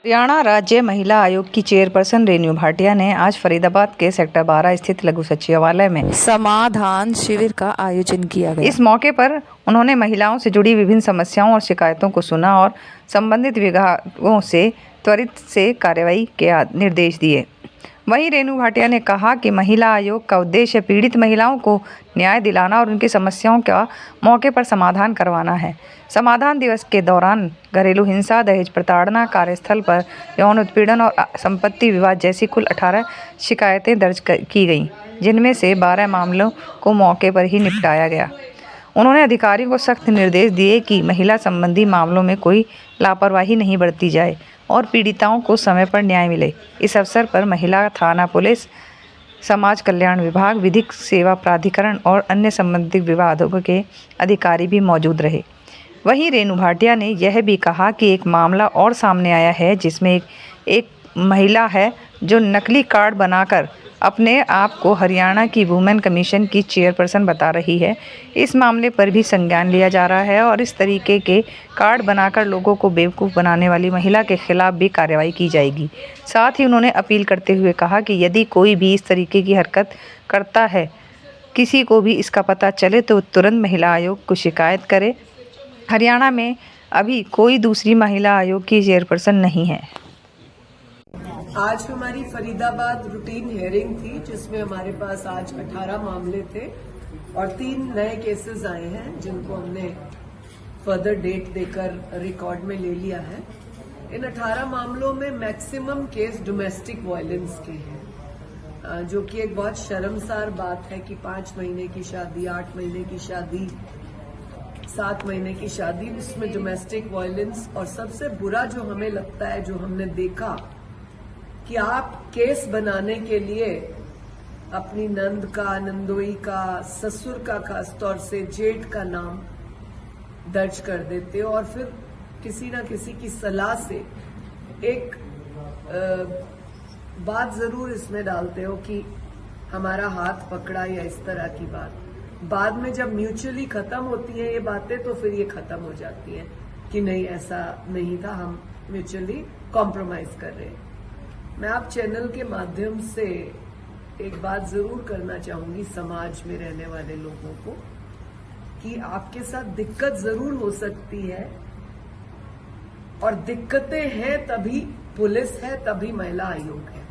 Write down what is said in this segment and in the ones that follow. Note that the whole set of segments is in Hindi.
हरियाणा राज्य महिला आयोग की चेयरपर्सन रेणु भाटिया ने आज फरीदाबाद के सेक्टर 12 स्थित लघु सचिवालय में समाधान शिविर का आयोजन किया गया। इस मौके पर उन्होंने महिलाओं से जुड़ी विभिन्न समस्याओं और शिकायतों को सुना और संबंधित विभागों से त्वरित से कार्रवाई के निर्देश दिए। वहीं रेणु भाटिया ने कहा कि महिला आयोग का उद्देश्य पीड़ित महिलाओं को न्याय दिलाना और उनकी समस्याओं का मौके पर समाधान करवाना है। समाधान दिवस के दौरान घरेलू हिंसा, दहेज प्रताड़ना, कार्यस्थल पर यौन उत्पीड़न और संपत्ति विवाद जैसी कुल 18 शिकायतें दर्ज की गईं, जिनमें से 12 मामलों को मौके पर ही निपटाया गया। उन्होंने अधिकारियों को सख्त निर्देश दिए कि महिला संबंधी मामलों में कोई लापरवाही नहीं बरती जाए और पीड़िताओं को समय पर न्याय मिले। इस अवसर पर महिला थाना पुलिस, समाज कल्याण विभाग, विधिक सेवा प्राधिकरण और अन्य संबंधित विभागों के अधिकारी भी मौजूद रहे। वहीं रेणु भाटिया ने यह भी कहा कि एक मामला और सामने आया है जिसमें एक महिला है जो नकली कार्ड बनाकर अपने आप को हरियाणा की वुमेन कमीशन की चेयरपर्सन बता रही है। इस मामले पर भी संज्ञान लिया जा रहा है और इस तरीके के कार्ड बनाकर लोगों को बेवकूफ़ बनाने वाली महिला के खिलाफ भी कार्रवाई की जाएगी। साथ ही उन्होंने अपील करते हुए कहा कि यदि कोई भी इस तरीके की हरकत करता है, किसी को भी इसका पता चले तो तुरंत महिला आयोग को शिकायत करे। हरियाणा में अभी कोई दूसरी महिला आयोग की चेयरपर्सन नहीं है। आज हमारी फरीदाबाद रूटीन हियरिंग थी जिसमें हमारे पास आज 18 मामले थे और 3 नए केसेस आए हैं जिनको हमने फर्दर डेट देकर रिकॉर्ड में ले लिया है। इन 18 मामलों में मैक्सिमम केस डोमेस्टिक वायलेंस के हैं, जो कि एक बहुत शर्मसार बात है कि 5 महीने की शादी, 8 महीने की शादी, 7 महीने की शादी, उसमें डोमेस्टिक वायलेंस। और सबसे बुरा जो हमें लगता है, जो हमने देखा, कि आप केस बनाने के लिए अपनी नंद का, नंदोई का, ससुर का, खास तौर से जेठ का नाम दर्ज कर देते हो और फिर किसी न किसी की सलाह से एक बात जरूर इसमें डालते हो कि हमारा हाथ पकड़ा या इस तरह की बात। बाद में जब म्यूचुअली खत्म होती है ये बातें तो फिर ये खत्म हो जाती है कि नहीं, ऐसा नहीं था, हम म्यूचुअली कॉम्प्रोमाइज कर रहे हैं। मैं आप चैनल के माध्यम से एक बात जरूर करना चाहूंगी समाज में रहने वाले लोगों को कि आपके साथ दिक्कत जरूर हो सकती है और दिक्कतें हैं तभी पुलिस है, तभी महिला आयोग है,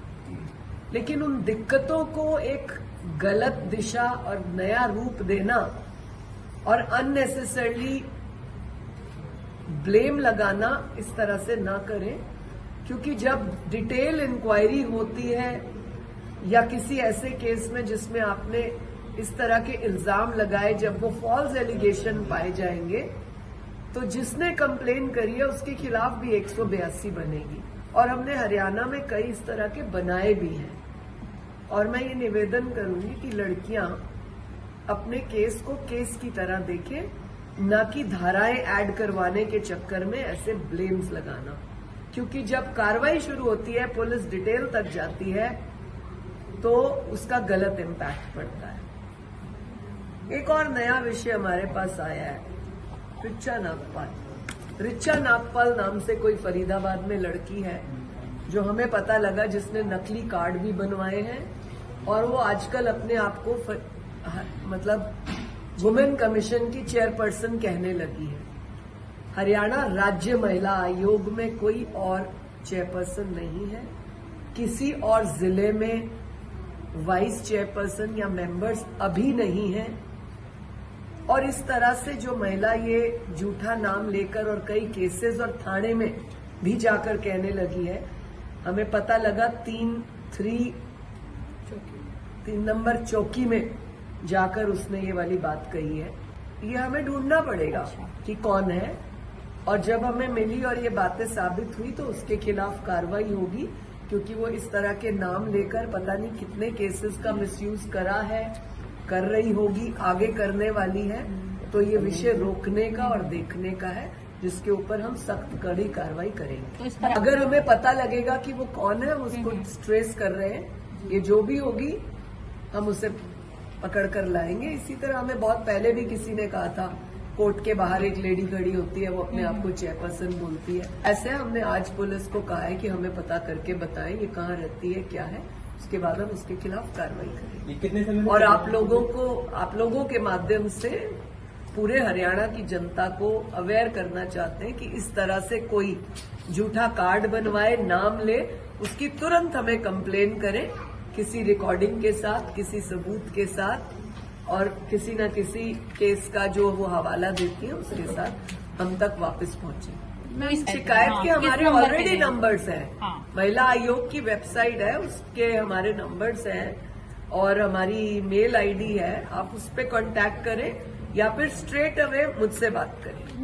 लेकिन उन दिक्कतों को एक गलत दिशा और नया रूप देना और अननेसेसरली ब्लेम लगाना इस तरह से ना करें, क्योंकि जब डिटेल इंक्वायरी होती है या किसी ऐसे केस में जिसमें आपने इस तरह के इल्जाम लगाए, जब वो फॉल्स एलिगेशन पाए जाएंगे तो जिसने कंप्लेन करी है उसके खिलाफ भी 182 बनेगी और हमने हरियाणा में कई इस तरह के बनाए भी हैं। और मैं ये निवेदन करूंगी कि लड़कियां अपने केस को केस की तरह देखें, न कि धाराएं ऐड करवाने के चक्कर में ऐसे ब्लेम्स लगाना, क्योंकि जब कार्रवाई शुरू होती है, पुलिस डिटेल तक जाती है तो उसका गलत इम्पैक्ट पड़ता है। एक और नया विषय हमारे पास आया है, रिचा नागपाल। रिचा नागपाल नाम से कोई फरीदाबाद में लड़की है जो हमें पता लगा जिसने नकली कार्ड भी बनवाए हैं और वो आजकल अपने आप को मतलब वुमेन कमीशन की चेयरपर्सन कहने लगी है। हरियाणा राज्य महिला आयोग में कोई और चेयरपर्सन नहीं है, किसी और जिले में वाइस चेयरपर्सन या मेंबर्स अभी नहीं है। और इस तरह से जो महिला ये झूठा नाम लेकर और कई केसेस और थाने में भी जाकर कहने लगी है, हमें पता लगा 3 नंबर चौकी में जाकर उसने ये वाली बात कही है। ये हमें ढूंढना पड़ेगा कि कौन है, और जब हमें मिली और ये बातें साबित हुई तो उसके खिलाफ कार्रवाई होगी, क्योंकि वो इस तरह के नाम लेकर पता नहीं कितने केसेस का मिसयूज करा है, कर रही होगी, आगे करने वाली है। तो ये विषय रोकने का और देखने का है, जिसके ऊपर हम सख्त कड़ी कार्रवाई करेंगे। तो अगर हमें पता लगेगा कि वो कौन है, हम उसको ट्रेस कर रहे हैं, ये जो भी होगी हम उसे पकड़ कर लाएंगे। इसी तरह हमें बहुत पहले भी किसी ने कहा था कोर्ट के बाहर एक लेडी खड़ी होती है, वो अपने आप को चेयरपर्सन बोलती है। ऐसे हमने आज पुलिस को कहा है कि हमें पता करके बताएं ये कहाँ रहती है, क्या है, उसके बाद हम उसके खिलाफ कार्रवाई करेंगे। कितने समय और आप लोगों के माध्यम से पूरे हरियाणा की जनता को अवेयर करना चाहते हैं कि इस तरह से कोई झूठा कार्ड बनवाए, नाम ले, उसकी तुरंत हमें कंप्लेन करें, किसी रिकॉर्डिंग के साथ, किसी सबूत के साथ, और किसी न किसी केस का जो वो हवाला देती है उसके साथ हम तक वापस पहुंचे। शिकायत के हमारे ऑलरेडी नंबर्स हैं। महिला आयोग की वेबसाइट है, उसके हमारे नंबर्स हैं और हमारी मेल आईडी है। आप उस पर कांटेक्ट करें या फिर स्ट्रेट अवे मुझसे बात करें।